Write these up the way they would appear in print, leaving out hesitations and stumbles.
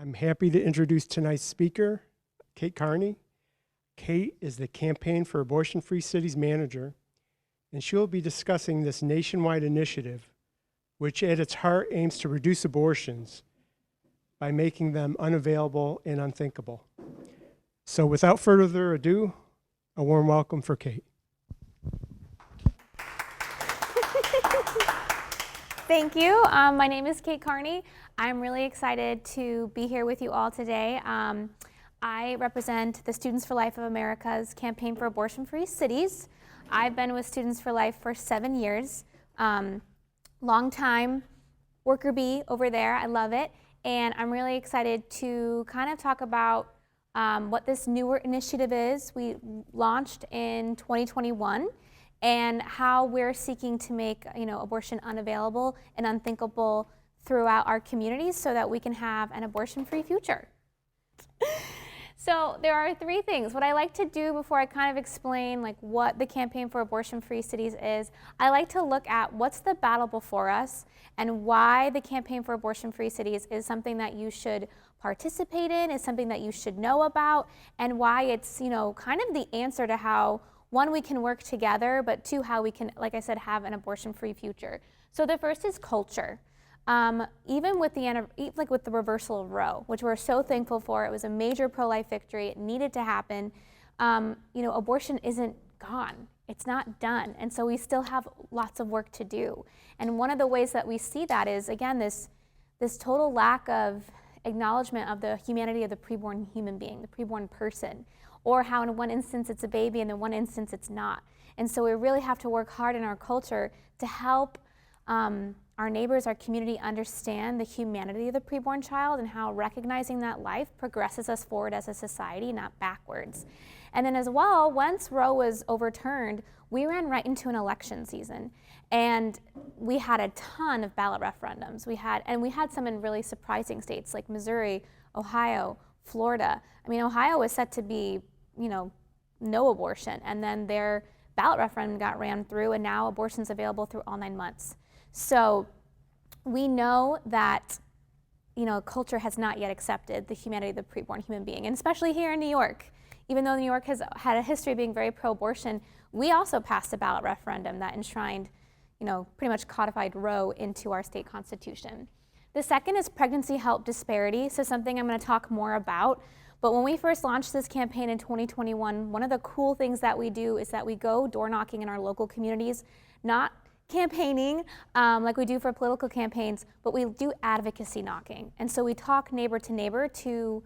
I'm happy to introduce tonight's speaker, Kate Carney. Kate is the Campaign for Abortion-Free Cities manager, and she will be discussing this nationwide initiative, which at its heart aims to reduce abortions by making them unavailable and unthinkable. So without further ado, a warm welcome for Kate. Thank you. My name is Kate Carney. I'm really excited to be here with you all today. I represent the Students for Life of America's Campaign for Abortion-Free Cities. I've been with Students for Life for 7 years. Long time worker bee over there. I love it. And I'm really excited to kind of talk about what this newer initiative is. We launched in 2021. And how we're seeking to make abortion unavailable and unthinkable throughout our communities so that we can have an abortion-free future. So there are 3 things. What I like to do before I kind of explain what the Campaign for Abortion-Free Cities is, I like to look at what's the battle before us and why the Campaign for Abortion-Free Cities is something that you should participate in, is something that you should know about, and why it's kind of the answer to how, 1, we can work together, but 2, how we can, like I said, have an abortion-free future. So the first is culture. Even with the reversal of Roe, which we're so thankful for, it was a major pro-life victory. It needed to happen. Abortion isn't gone. It's not done, and so we still have lots of work to do. And one of the ways that we see that is, again, this total lack of acknowledgement of the humanity of the preborn human being, the preborn person. Or how in one instance it's a baby and in one instance it's not. And so we really have to work hard in our culture to help our neighbors, our community understand the humanity of the preborn child and how recognizing that life progresses us forward as a society, not backwards. And then as well, once Roe was overturned, we ran right into an election season. And we had a ton of ballot referendums. We had some in really surprising states like Missouri, Ohio, Florida. I mean, Ohio was set to be, no abortion, and then their ballot referendum got ran through, and now abortion's available through all 9 months. So we know that, culture has not yet accepted the humanity of the preborn human being, and especially here in New York. Even though New York has had a history of being very pro-abortion, we also passed a ballot referendum that enshrined, pretty much codified Roe into our state constitution. The second is pregnancy help disparity, so something I'm going to talk more about. But when we first launched this campaign in 2021, one of the cool things that we do is that we go door knocking in our local communities, not campaigning like we do for political campaigns, but we do advocacy knocking. And so we talk neighbor to neighbor to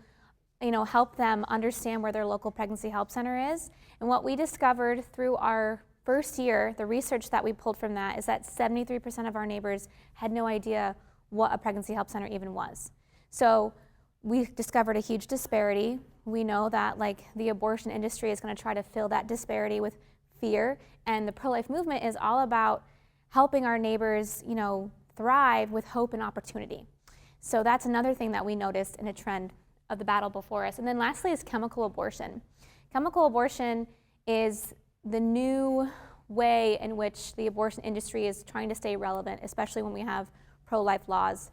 help them understand where their local pregnancy help center is. And what we discovered through our first year, the research that we pulled from that, is that 73% of our neighbors had no idea what a pregnancy help center even was. So we discovered a huge disparity. We know that the abortion industry is going to try to fill that disparity with fear, and the pro-life movement is all about helping our neighbors, thrive with hope and opportunity. So that's another thing that we noticed in a trend of the battle before us. And then lastly is chemical abortion. Chemical abortion is the new way in which the abortion industry is trying to stay relevant, especially when we have pro-life laws.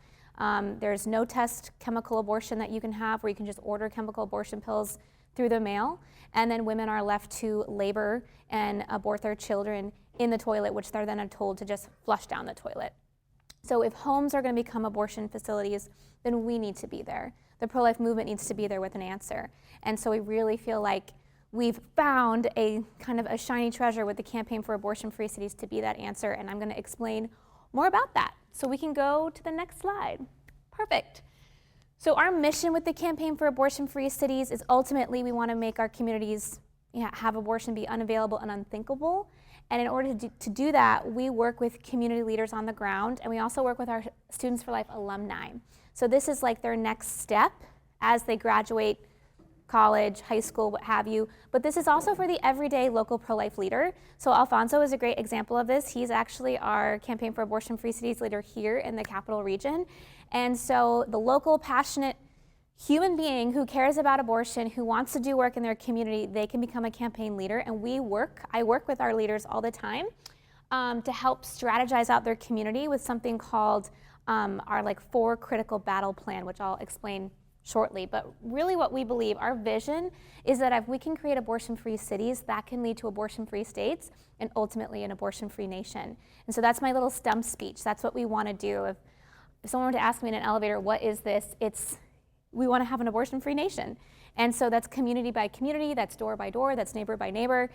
There's no test chemical abortion that you can have where you can just order chemical abortion pills through the mail, and then women are left to labor and abort their children in the toilet, which they're then told to just flush down the toilet. So if homes are going to become abortion facilities, then we need to be there. The pro-life movement needs to be there with an answer. And so we really feel like we've found a kind of a shiny treasure with the Campaign for Abortion-Free Cities to be that answer, and I'm going to explain more about that. So we can go to the next slide. Perfect. So our mission with the Campaign for Abortion-Free Cities is ultimately we want to make our communities have abortion be unavailable and unthinkable. And in order to do that, we work with community leaders on the ground, and we also work with our Students for Life alumni. So this is their next step as they graduate college, high school, what have you. But this is also for the everyday local pro-life leader. So Alfonso is a great example of this. He's actually our Campaign for Abortion-Free Cities leader here in the Capital Region. And so the local, passionate human being who cares about abortion, who wants to do work in their community, they can become a campaign leader. And I work with our leaders all the time to help strategize out their community with something called our 4 critical battle plan, which I'll explain shortly. But really what we believe, our vision, is that if we can create abortion-free cities, that can lead to abortion-free states and ultimately an abortion-free nation. And so that's my little stump speech. That's what we want to do. If someone were to ask me in an elevator, what is this? We want to have an abortion-free nation. And so that's community by community, that's door by door, that's neighbor by neighbor,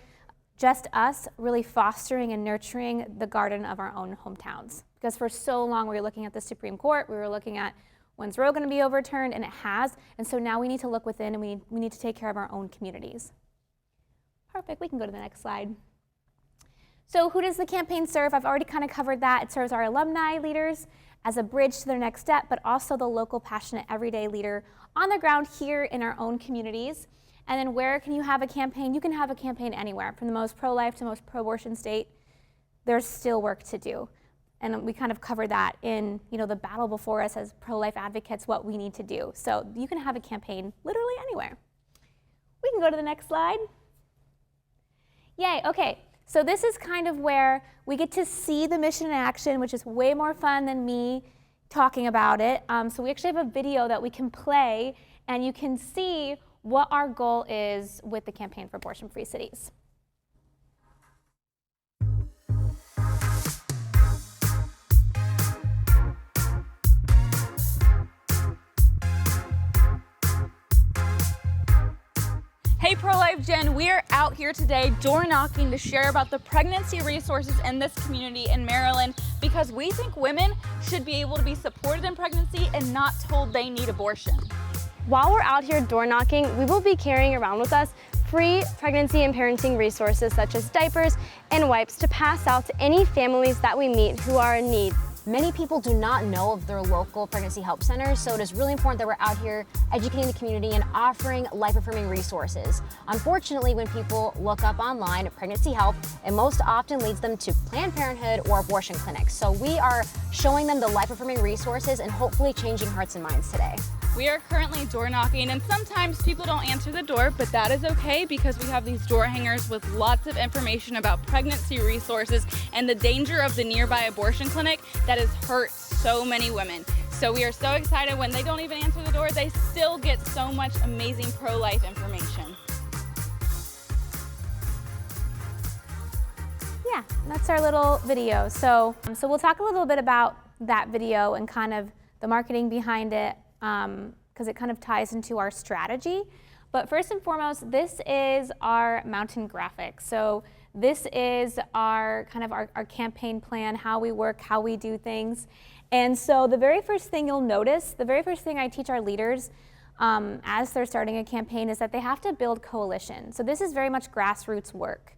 just us really fostering and nurturing the garden of our own hometowns. Because for so long we were looking at the Supreme Court, we were looking at when's Roe going to be overturned, and it has. And so now we need to look within and we need to take care of our own communities. Perfect, we can go to the next slide. So who does the campaign serve? I've already kind of covered that. It serves our alumni leaders as a bridge to their next step, but also the local passionate everyday leader on the ground here in our own communities. And then where can you have a campaign? You can have a campaign anywhere, from the most pro-life to most pro-abortion state. There's still work to do. And we kind of covered that in, the battle before us as pro-life advocates, what we need to do. So you can have a campaign literally anywhere. We can go to the next slide. Yay, okay. So this is kind of where we get to see the mission in action, which is way more fun than me talking about it. So we actually have a video that we can play, and you can see what our goal is with the Campaign for Abortion-Free Cities. Hey Pro-Life Gen, we are out here today door knocking to share about the pregnancy resources in this community in Maryland, because we think women should be able to be supported in pregnancy and not told they need abortion. While we're out here door knocking, we will be carrying around with us free pregnancy and parenting resources such as diapers and wipes to pass out to any families that we meet who are in need. Many people do not know of their local pregnancy help centers, so it is really important that we're out here educating the community and offering life-affirming resources. Unfortunately, when people look up online pregnancy help, it most often leads them to Planned Parenthood or abortion clinics. So we are showing them the life-affirming resources and hopefully changing hearts and minds today. We are currently door knocking, and sometimes people don't answer the door, but that is okay because we have these door hangers with lots of information about pregnancy resources and the danger of the nearby abortion clinic that has hurt so many women. So we are so excited when they don't even answer the door, they still get so much amazing pro-life information. Yeah, that's our little video. So we'll talk a little bit about that video and kind of the marketing behind it, because it kind of ties into our strategy. But first and foremost, this is our mountain graphic. So this is our kind of our campaign plan, how we work, how we do things. And so the very first thing you'll notice, the very first thing I teach our leaders as they're starting a campaign is that they have to build coalition. So this is very much grassroots work.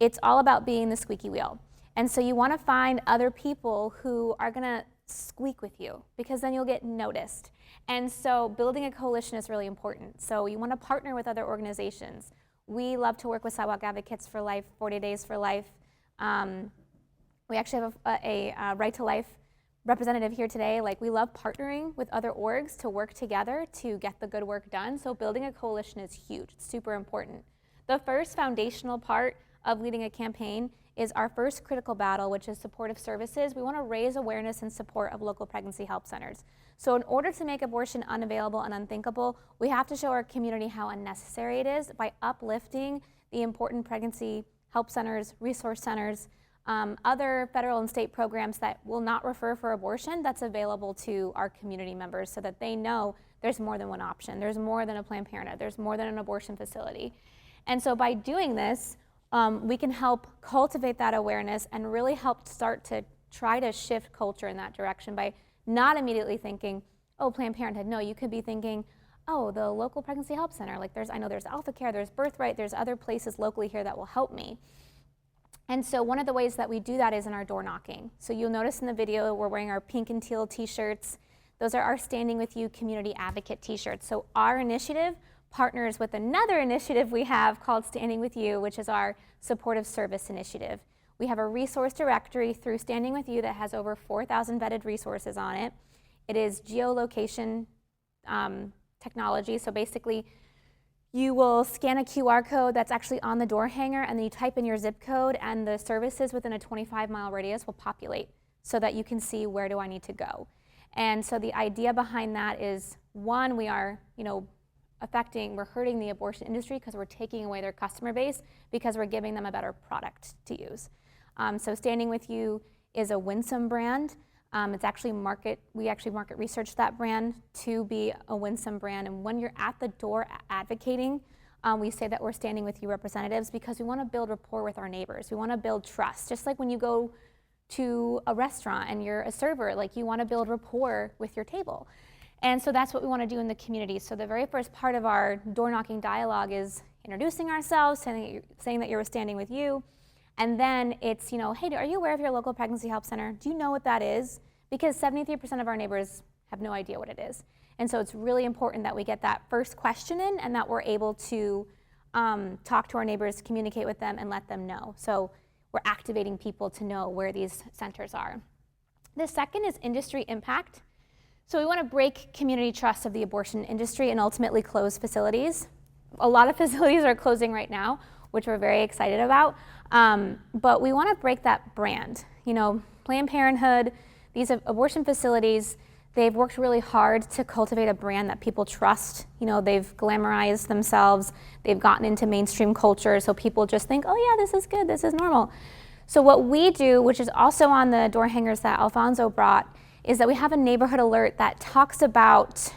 It's all about being the squeaky wheel. And so you want to find other people who are going to squeak with you, because then you'll get noticed. And so building a coalition is really important. So you want to partner with other organizations. We love to work with Sidewalk Advocates for Life, 40 Days for Life. We actually have a Right to Life representative here today. Like, we love partnering with other orgs to work together to get the good work done. So building a coalition is huge. It's super important. The first foundational part of leading a campaign is our first critical battle, which is supportive services. We want to raise awareness and support of local pregnancy help centers. So in order to make abortion unavailable and unthinkable, we have to show our community how unnecessary it is by uplifting the important pregnancy help centers, resource centers, other federal and state programs that will not refer for abortion that's available to our community members, so that they know there's more than one option. There's more than a Planned Parenthood. There's more than an abortion facility. And so by doing this, we can help cultivate that awareness and really help start to try to shift culture in that direction by not immediately thinking, oh, Planned Parenthood. No, you could be thinking, oh, the local pregnancy help center. Like, I know there's Alpha Care, there's Birthright, there's other places locally here that will help me. And so one of the ways that we do that is in our door knocking. So you'll notice in the video we're wearing our pink and teal t-shirts. Those are our Standing With You community advocate t-shirts. So our initiative partners with another initiative we have called Standing With You, which is our supportive service initiative. We have a resource directory through Standing With You that has over 4,000 vetted resources on it. It is geolocation technology. So basically, you will scan a QR code that's actually on the door hanger, and then you type in your zip code, and the services within a 25-mile radius will populate so that you can see, where do I need to go? And so the idea behind that is, one, we are, we're hurting the abortion industry because we're taking away their customer base because we're giving them a better product to use. So Standing With You is a winsome brand. We actually market research that brand to be a winsome brand. And when you're at the door advocating, we say that we're Standing With You representatives because we want to build rapport with our neighbors. We want to build trust. Just like when you go to a restaurant and you're a server, like you want to build rapport with your table. And so that's what we want to do in the community. So the very first part of our door knocking dialogue is introducing ourselves, saying that you're Standing With You. And then it's, hey, are you aware of your local pregnancy help center? Do you know what that is? Because 73% of our neighbors have no idea what it is. And so it's really important that we get that first question in and that we're able to talk to our neighbors, communicate with them, and let them know. So we're activating people to know where these centers are. The second is industry impact. So we want to break community trust of the abortion industry and ultimately close facilities. A lot of facilities are closing right now, which we're very excited about. But we want to break that brand. Planned Parenthood, these abortion facilities, they've worked really hard to cultivate a brand that people trust. They've glamorized themselves. They've gotten into mainstream culture, so people just think, oh yeah, this is good, this is normal. So what we do, which is also on the door hangers that Alfonso brought, is that we have a neighborhood alert that talks about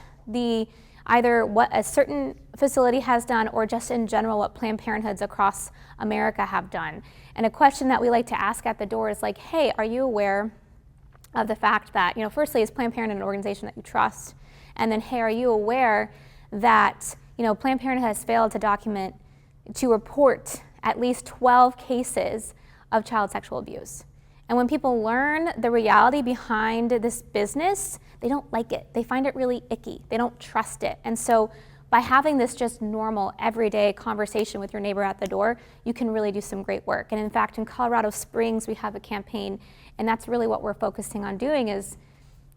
either what a certain facility has done or just in general what Planned Parenthoods across America have done. And a question that we like to ask at the door is like, hey, are you aware of the fact that, firstly, is Planned Parenthood an organization that you trust? And then, hey, are you aware that, Planned Parenthood has failed to report at least 12 cases of child sexual abuse? And when people learn the reality behind this business, they don't like it. They find it really icky. They don't trust it. And so by having this just normal, everyday conversation with your neighbor at the door, you can really do some great work. And in fact, in Colorado Springs, we have a campaign, and that's really what we're focusing on doing is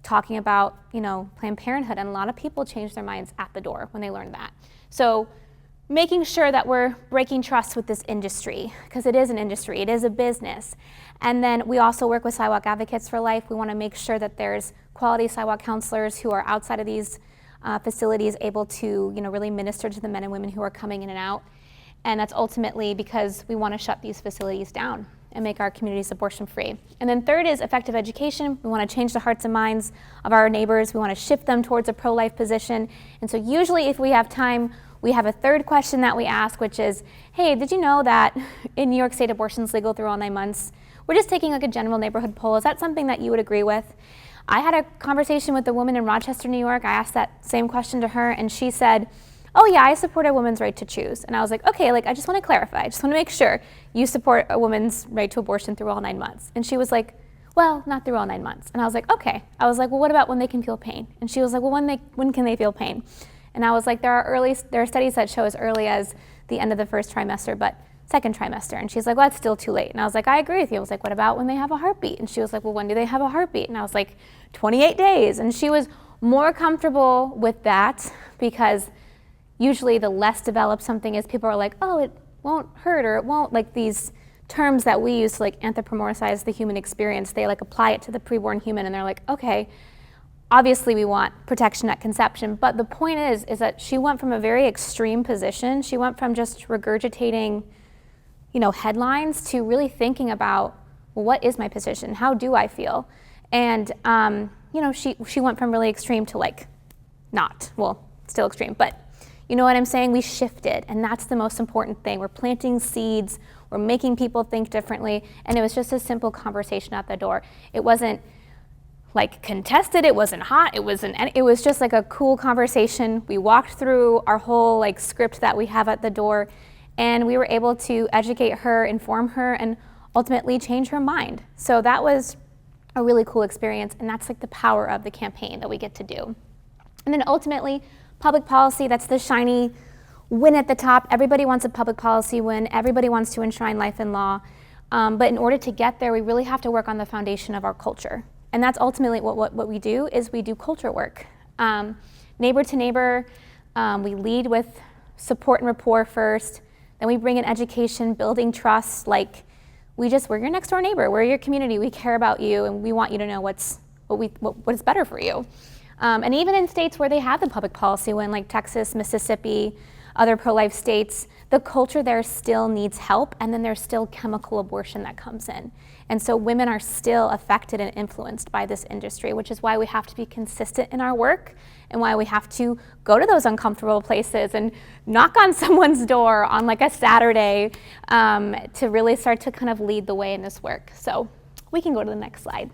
talking about, Planned Parenthood. And a lot of people change their minds at the door when they learn that. So making sure that we're breaking trust with this industry, because it is an industry, it is a business. And then we also work with Sidewalk Advocates for Life. We want to make sure that there's quality sidewalk counselors who are outside of these facilities able to really minister to the men and women who are coming in and out. And that's ultimately because we want to shut these facilities down and make our communities abortion free. And then third is effective education. We want to change the hearts and minds of our neighbors. We want to shift them towards a pro-life position. And so usually if we have time, we have a third question that we ask, which is, hey, did you know that in New York State abortion is legal through all 9 months? We're just taking like a general neighborhood poll. Is that something that you would agree with? I had a conversation with a woman in Rochester, New York. I asked that same question to her, and she said, oh yeah, I support a woman's right to choose. And I was like, okay, I just want to clarify. I just want to make sure you support a woman's right to abortion through all 9 months. And she was like, well, not through all 9 months. And I was like, okay. I was like, well, what about when they can feel pain? And she was like, well, when can they feel pain? And I was like, there are studies that show as early as the end of the first trimester, but second trimester. And she's like, well, it's still too late. And I was like, I agree with you. I was like, what about when they have a heartbeat? And she was like, well, when do they have a heartbeat? And I was like, 28 days. And she was more comfortable with that because usually the less developed something is, people are like, oh, it won't hurt, or it won't, like these terms that we use to anthropomorphize the human experience, they apply it to the preborn human, and they're like, okay, obviously we want protection at conception. But the point is that she went from a very extreme position. She went from just regurgitating, headlines to really thinking about, well, what is my position? How do I feel? And, she went from really extreme to still extreme, but you know what I'm saying? We shifted, and that's the most important thing. We're planting seeds, we're making people think differently, and it was just a simple conversation at the door. It wasn't contested, it wasn't hot, it was just a cool conversation. We walked through our whole script that we have at the door, and we were able to educate her, inform her, and ultimately change her mind. So that was a really cool experience, and that's the power of the campaign that we get to do. And then ultimately, public policy, that's the shiny win at the top. Everybody wants a public policy win. Everybody wants to enshrine life in law. But in order to get there, we really have to work on the foundation of our culture. And that's ultimately what we do, is we do culture work. Neighbor to neighbor, we lead with support and rapport first. Then we bring in education, building trust. We're your next door neighbor. We're your community. We care about you, and we want you to know what's what is better for you. And even in states where they have the public policy win, like Texas, Mississippi, other pro-life states, the culture there still needs help, and then there's still chemical abortion that comes in. And so women are still affected and influenced by this industry, which is why we have to be consistent in our work and why we have to go to those uncomfortable places and knock on someone's door on like a Saturday to really start to kind of lead the way in this work. So we can go to the next slide.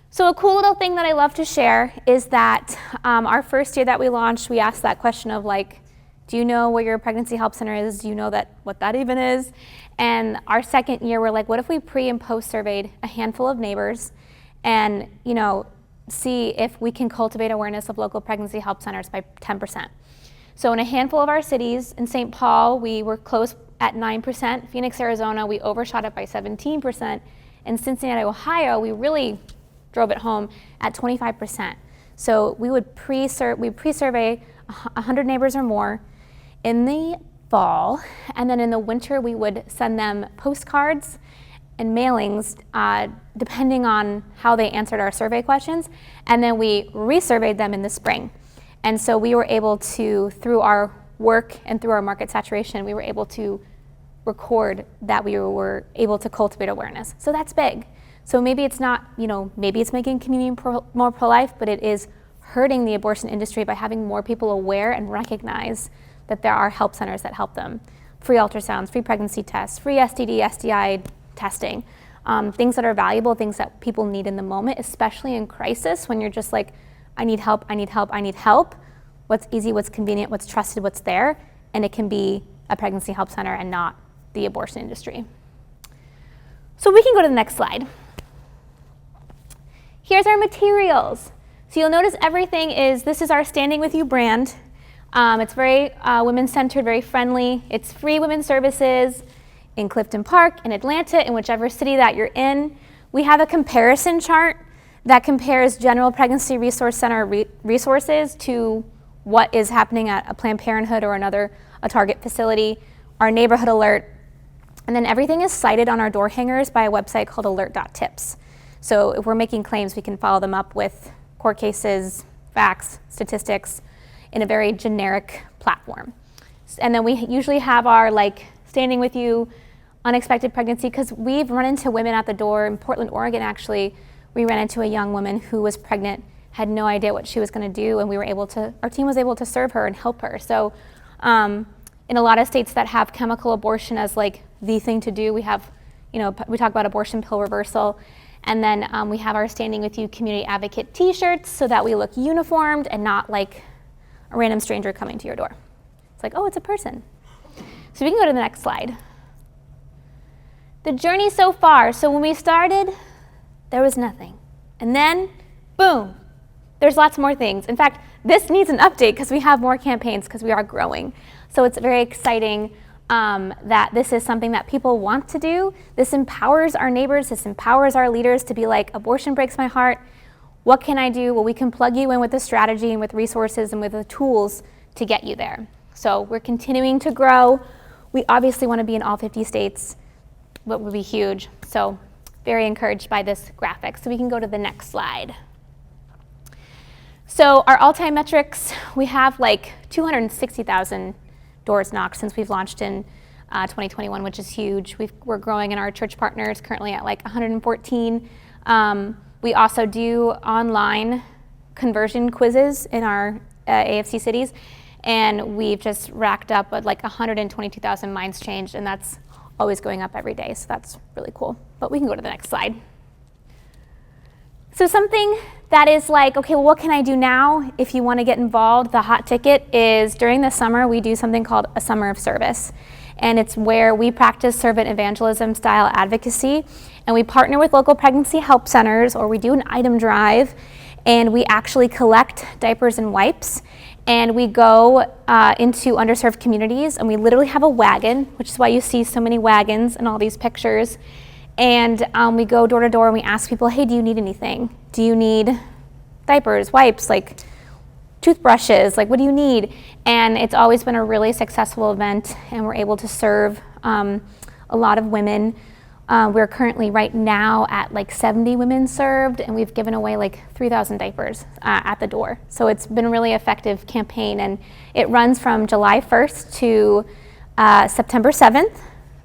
So a cool little thing that I love to share is that our first year that we launched, we asked that question of like, do you know where your pregnancy help center is? Do you know what that even is? And our second year, we're like, what if we pre and post surveyed a handful of neighbors and, you know, see if we can cultivate awareness of local pregnancy help centers by 10%. So in a handful of our cities, in St. Paul, we were close at 9%. Phoenix, Arizona, we overshot it by 17%. In Cincinnati, Ohio, we really drove it home at 25%. So we would pre-survey 100 neighbors or more in the fall, and then in the winter we would send them postcards and mailings depending on how they answered our survey questions, and then we resurveyed them in the spring. And so we were able to, through our work and through our market saturation, we were able to record that we were able to cultivate awareness. So that's big. So maybe it's not, you know, maybe it's making community more pro-life, but it is hurting the abortion industry by having more people aware and recognize that there are help centers that help them. Free ultrasounds, free pregnancy tests, free STD, STI testing, things that are valuable, things that people need in the moment, especially in crisis when you're just like, I need help, I need help, I need help. What's easy, what's convenient, what's trusted, what's there, and it can be a pregnancy help center and not the abortion industry. So we can go to the next slide. Here's our materials. So you'll notice everything is, this is our Standing With You brand. It's very women-centered, very friendly. It's free women's services in Clifton Park, in Atlanta, in whichever city that you're in. We have a comparison chart that compares general pregnancy resource center resources to what is happening at a Planned Parenthood or a Target facility, our neighborhood alert, and then everything is cited on our door hangers by a website called alert.tips. So if we're making claims, we can follow them up with court cases, facts, statistics, in a very generic platform. And then we usually have our like Standing With You, unexpected pregnancy, because we've run into women at the door. In Portland, Oregon, actually, we ran into a young woman who was pregnant, had no idea what she was going to do, and our team was able to serve her and help her. So in a lot of states that have chemical abortion as like the thing to do, we have, you know, we talk about abortion pill reversal. And then we have our Standing With You community advocate t-shirts so that we look uniformed and not like a random stranger coming to your door. It's like, oh, it's a person. So we can go to the next slide. The journey so far. So when we started, there was nothing. And then, boom, there's lots more things. In fact, this needs an update because we have more campaigns because we are growing. So it's very exciting that this is something that people want to do. This empowers our neighbors, this empowers our leaders to be like, abortion breaks my heart. What can I do? Well, we can plug you in with the strategy and with resources and with the tools to get you there. So we're continuing to grow. We obviously want to be in all 50 states, what would be huge. So very encouraged by this graphic. So we can go to the next slide. So our all-time metrics, we have like 260,000 doors knocked since we've launched in 2021, which is huge. We're growing in our church partners, currently at like 114. We also do online conversion quizzes in our AFC cities, and we've just racked up with like 122,000 minds changed, and that's always going up every day, so that's really cool. But we can go to the next slide. So something that is like, okay, well, what can I do now if you want to get involved? The hot ticket is during the summer, we do something called a summer of service. And it's where we practice servant evangelism style advocacy. And we partner with local pregnancy help centers, or we do an item drive, and we actually collect diapers and wipes. And we go into underserved communities, and we literally have a wagon, which is why you see so many wagons in all these pictures. And we go door to door and we ask people, hey, do you need anything? Do you need diapers, wipes, like toothbrushes, like what do you need? And it's always been a really successful event, and we're able to serve a lot of women We're currently right now at like 70 women served, and we've given away like 3,000 diapers at the door. So it's been a really effective campaign, and it runs from July 1st to September 7th,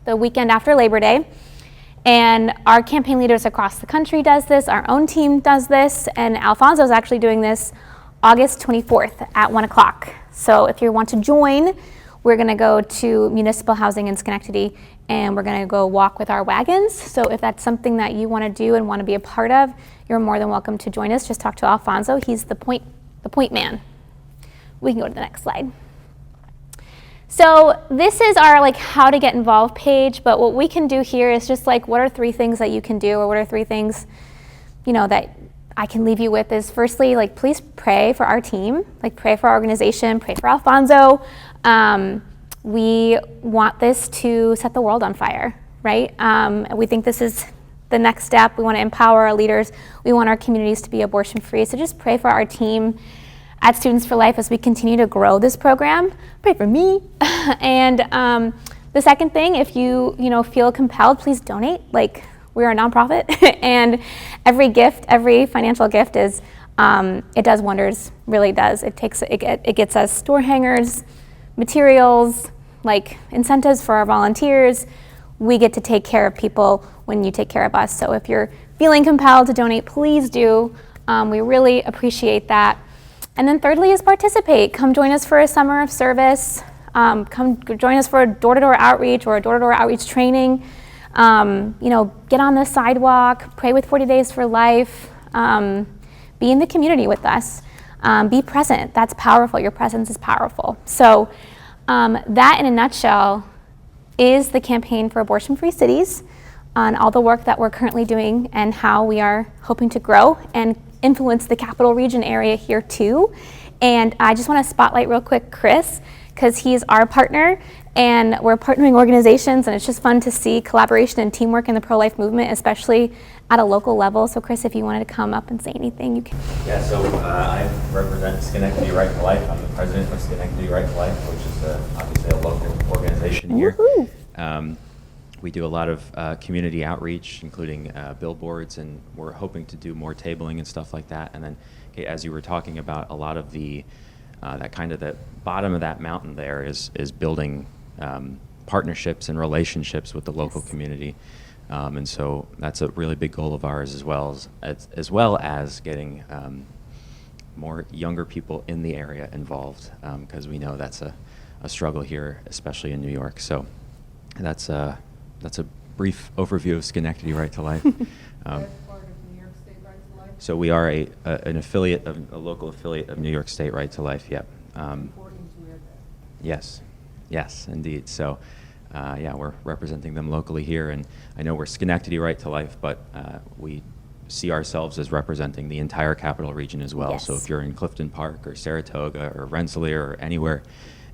the weekend after Labor Day. And our campaign leaders across the country does this, our own team does this, and Alfonso's actually doing this August 24th at 1 o'clock. So if you want to join, we're gonna go to Municipal Housing in Schenectady, and we're gonna go walk with our wagons. So if that's something that you wanna do and wanna be a part of, you're more than welcome to join us. Just talk to Alfonso, he's the point man. We can go to the next slide. So this is our like how to get involved page, but what we can do here is just like what are 3 things that you can do, or what are 3 things, you know, that I can leave you with is firstly, like please pray for our team, like pray for our organization, pray for Alfonso. We want this to set the world on fire, right? We think this is the next step. We want to empower our leaders. We want our communities to be abortion free. So just pray for our team at Students for Life as we continue to grow this program. Pray for me. And the second thing, if you feel compelled, please donate. Like, we're a nonprofit, and every gift, every financial gift is, it does wonders, really does. It gets us door hangers, materials, like incentives for our volunteers. We get to take care of people when you take care of us. So if you're feeling compelled to donate, please do. We really appreciate that. And then thirdly is participate. Come join us for a summer of service. Come join us for a door-to-door outreach or a door-to-door outreach training. Get on the sidewalk, pray with 40 Days for Life, be in the community with us, be present. That's powerful. Your presence is powerful. So that in a nutshell is the campaign for abortion-free cities, on all the work that we're currently doing and how we are hoping to grow and influence the capital region area here too. And I just want to spotlight real quick Chris, because he's our partner, and we're partnering organizations, and it's just fun to see collaboration and teamwork in the pro-life movement, especially at a local level. So Chris, if you wanted to come up and say anything, you can. Yeah, so I represent Schenectady Right to Life. I'm the president of Schenectady Right to Life, which is obviously a local organization here. We do a lot of community outreach, including billboards, and we're hoping to do more tabling and stuff like that. And then, as you were talking about, a lot of the that kind of the bottom of that mountain there is building partnerships and relationships with the local community, and so that's a really big goal of ours, as well as getting more younger people in the area involved, because we know that's a struggle here, especially in New York. So that's a brief overview of Schenectady Right to Life. So we are an affiliate, a local affiliate of New York State Right to Life. Yep. Yes, indeed. So, we're representing them locally here, and I know we're Schenectady Right to Life, but we see ourselves as representing the entire capital region as well. Yes. So if you're in Clifton Park or Saratoga or Rensselaer or anywhere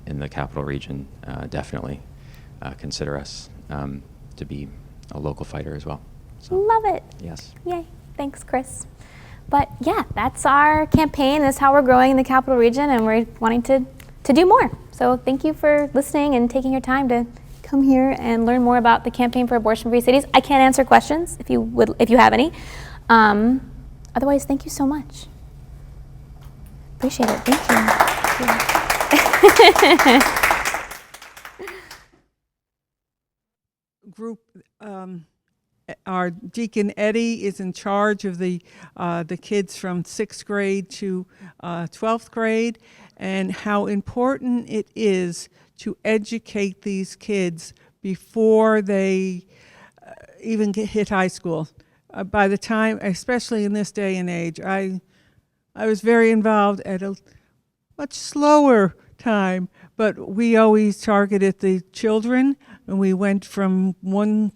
in the capital region, definitely consider us to be a local fighter as well. So, love it. yes. Yay. Thanks, Chris. But yeah, that's our campaign. That's how we're growing in the capital region, and we're wanting to do more. So thank you for listening and taking your time to come here and learn more about the campaign for abortion-free cities. I can't answer questions if you have any. Otherwise, thank you so much. Appreciate it. Thank you. Group. Our Deacon Eddie is in charge of the kids from 6th grade to 12th grade, and how important it is to educate these kids before they even hit high school. By the time, especially in this day and age, I was very involved at a much slower time, but we always targeted the children, and we went from one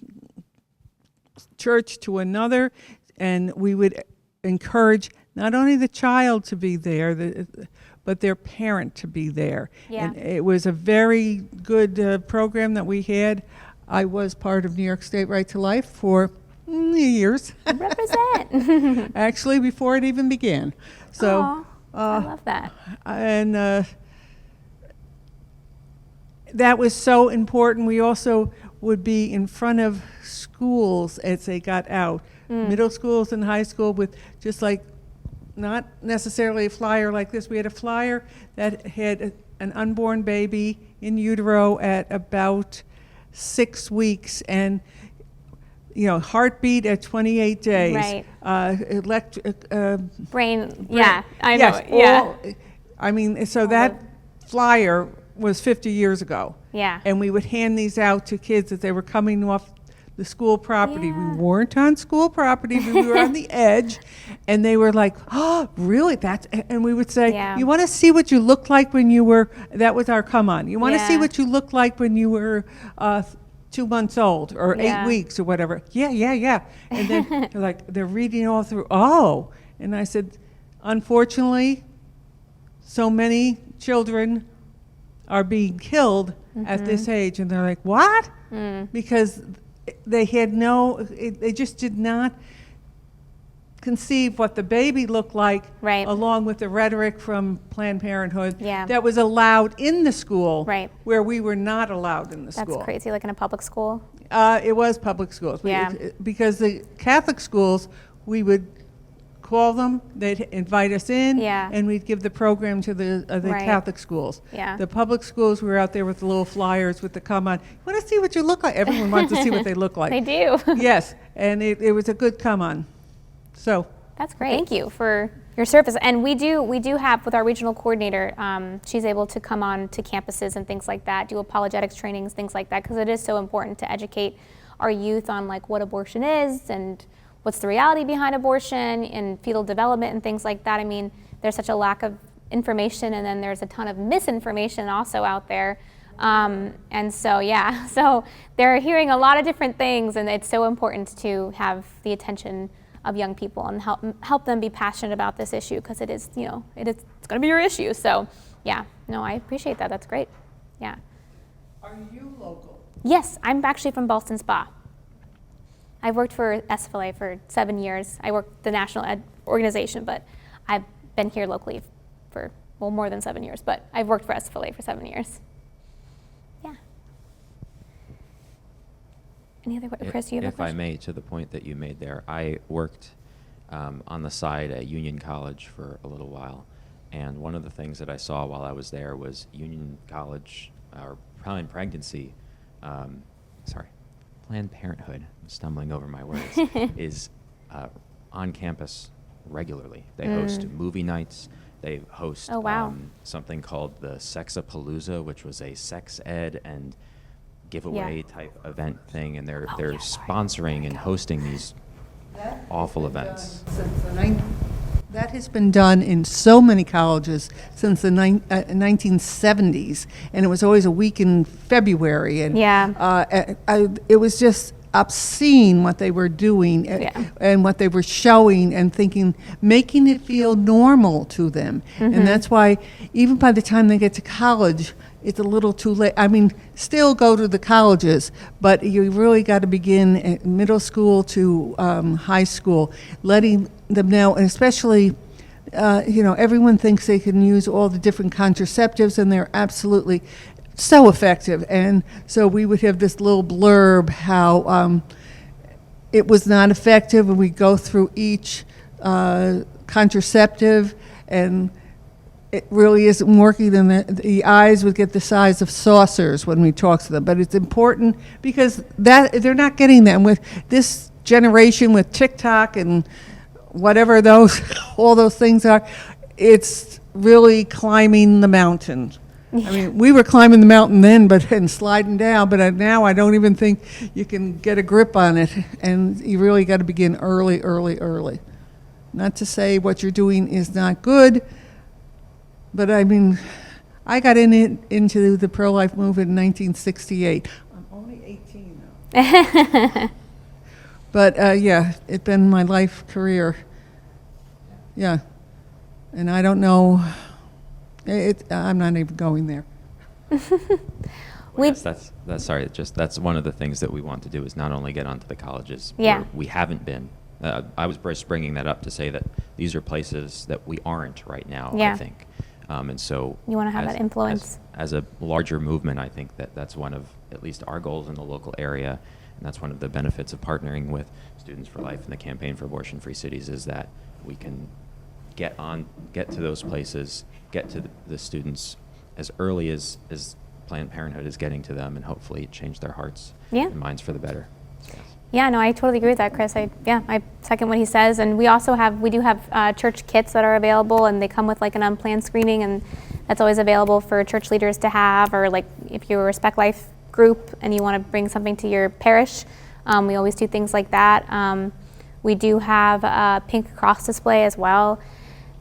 church to another, and we would encourage not only the child to be there, but their parent to be there. Yeah. And it was a very good program that we had. I was part of New York State Right to Life for years. Represent. Actually, before it even began. So I love that. And that was so important. We also would be in front of schools as they got out, middle schools and high school, with just like, not necessarily a flyer like this. We had a flyer that had an unborn baby in utero at about 6 weeks, and heartbeat at 28 days. Right. Brain, yeah, I know, Yes, yeah. So that flyer was 50 years ago. Yeah. And we would hand these out to kids as they were coming off the school property. Yeah. We weren't on school property, we were on the edge, and they were like, "Oh, really? That's," and we would say, Yeah. "You want to see what you looked like when you were," that was our come on. "You want to see Yeah. what you looked like when you were 2 months old or Yeah. 8 weeks or whatever?" Yeah. And then they're reading all through. Oh, and I said, unfortunately, so many children are being killed at this age, and they're like, "What?" Because they had they just did not conceive what the baby looked like, Right. along with the rhetoric from Planned Parenthood Yeah. that was allowed in the school, Right. where we were not allowed in the That's school. crazy, like in a public school. It was public schools. Yeah. Because the Catholic schools, we would call them, they'd invite us in, Yeah. and we'd give the program to the Right. Catholic schools. Yeah. The public schools, we were out there with the little flyers with the come on. You want to see what you look like? Everyone wants to see what they look like. They do. Yes, and it was a good come on. So, That's great. Thank you for your service. And we do have, with our regional coordinator, she's able to come on to campuses and things like that, do apologetics trainings, things like that, because it is so important to educate our youth on like what abortion is and what's the reality behind abortion and fetal development and things like that. I mean, there's such a lack of information, and then there's a ton of misinformation also out there. And so, yeah, so they're hearing a lot of different things, and it's so important to have the attention of young people and help them be passionate about this issue, because it is, it's going to be your issue. So, yeah, no, I appreciate that. That's great. Yeah. are you local? Yes, I'm actually from Ballston Spa. I've worked for SFLA for 7 years. I worked the national ed organization, but I've been here locally for, well, more than 7 years, but I've worked for SFLA for 7 years. Yeah. Any other, Chris, you have a If I question? may, to the point that you made there, I worked on the side at Union College for a little while, and one of the things that I saw while I was there was Union College, or Planned Pregnancy, Planned Parenthood, I'm stumbling over my words, is on campus regularly. They host movie nights. They host Oh, wow. something called the Sexapalooza, which was a sex ed and giveaway type event thing, and they're sponsoring and hosting these awful events. That has been done in so many colleges since the 1970s, and it was always a week in February. And Yeah. it was just obscene what they were doing, Yeah. and what they were showing and thinking, making it feel normal to them. And that's why even by the time they get to college, it's a little too late. I mean, still go to the colleges, but you really got to begin at middle school to high school, letting them know, and especially, everyone thinks they can use all the different contraceptives, and they're absolutely so effective. And so we would have this little blurb how it was not effective, and we go through each contraceptive, and it really isn't working, and the eyes would get the size of saucers when we talk to them. But it's important because that they're not getting them with this generation with TikTok and whatever those all those things are. It's really climbing the mountain. I mean, we were climbing the mountain then, and sliding down. But now I don't even think you can get a grip on it, and you really got to begin early. Not to say what you're doing is not good. But I mean, I got into the pro-life movement in 1968. I'm only 18 now. But yeah, it's been my life career. Yeah, and I don't know. I'm not even going there. Yes, that's one of the things that we want to do, is not only get onto the colleges Yeah. where we haven't been. I was just bringing that up to say that these are places that we aren't right now, Yeah. I think. And so You wanna have that influence. As a larger movement, I think that's one of at least our goals in the local area, and that's one of the benefits of partnering with Students for Life and the Campaign for Abortion-Free Cities, is that we can get to those places, get to the students as early as Planned Parenthood is getting to them, and hopefully change their hearts Yeah. and minds for the better. Yes. Yeah, no, I totally agree with that, Chris. I second what he says. And we do have church kits that are available, and they come with like an unplanned screening, and that's always available for church leaders to have, or like if you're a Respect Life group and you want to bring something to your parish, we always do things like that. We do have a pink cross display as well.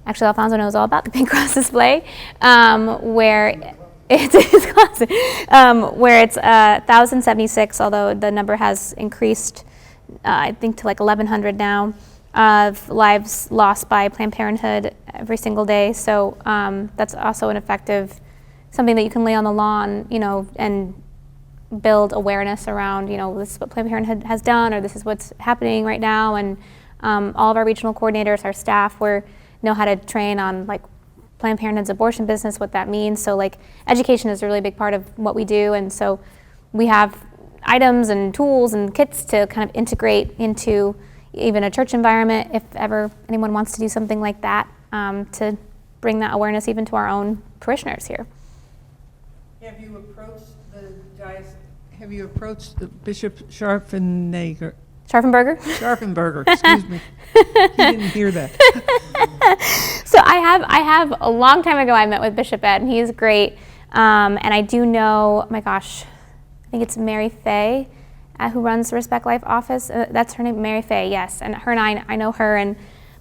Actually, Alfonso knows all about the pink cross display, where it's classic, where it's 1,076, although the number has increased, I think, to like 1,100 now, of lives lost by Planned Parenthood every single day. So that's also an effective, something that you can lay on the lawn, and build awareness around, this is what Planned Parenthood has done, or this is what's happening right now. And all of our regional coordinators, our staff, know how to train on like Planned Parenthood's abortion business, what that means. So like education is a really big part of what we do, and so we have items and tools and kits to kind of integrate into even a church environment if ever anyone wants to do something like that, to bring that awareness even to our own parishioners here. Have you approached Have you approached Bishop Scharfenberger? Scharfenberger, excuse me. You didn't hear that. So I have a long time ago I met with Bishop Ed, and he's great. And I do know, oh my gosh, I think it's Mary Faye, who runs the Respect Life office. That's her name, Mary Faye, yes. And her and I know her, and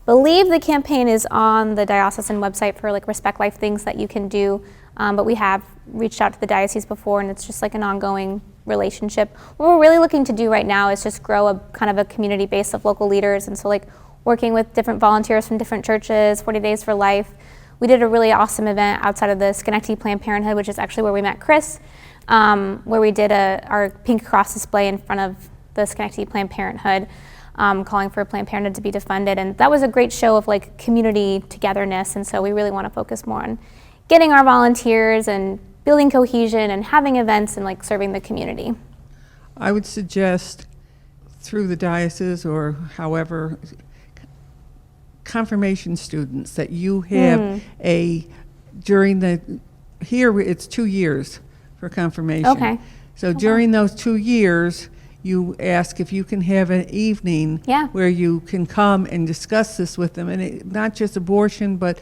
believe the campaign is on the diocesan website for like Respect Life things that you can do. But we have reached out to the diocese before, and it's just like an ongoing relationship. What we're really looking to do right now is just grow a kind of a community base of local leaders, and so like working with different volunteers from different churches, 40 Days for Life. We did a really awesome event outside of the Schenectady Planned Parenthood, which is actually where we met Chris, where we did our pink cross display in front of the Schenectady Planned Parenthood, calling for Planned Parenthood to be defunded. And that was a great show of like community togetherness, and so we really want to focus more on getting our volunteers and building cohesion and having events and like serving the community. I would suggest through the diocese or however, confirmation students, that you have here it's 2 years for confirmation. Okay. So during those 2 years, you ask if you can have an evening where you can come and discuss this with them, and not just abortion, but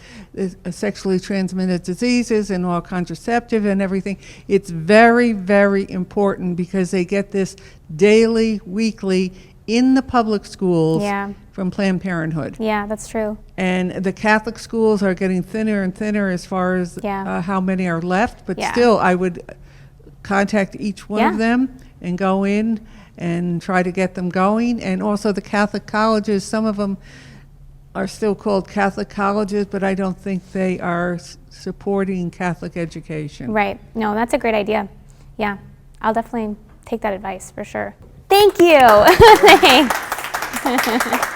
sexually transmitted diseases and all contraceptive and everything. It's very, very important because they get this daily, weekly, in the public schools from Planned Parenthood. Yeah, that's true. And the Catholic schools are getting thinner and thinner as far as how many are left, but still I would contact each one of them and go in and try to get them going. And also the Catholic colleges, some of them are still called Catholic colleges, but I don't think they are supporting Catholic education. Right. No, that's a great idea. Yeah, I'll definitely take that advice for sure. Thank you. Thanks.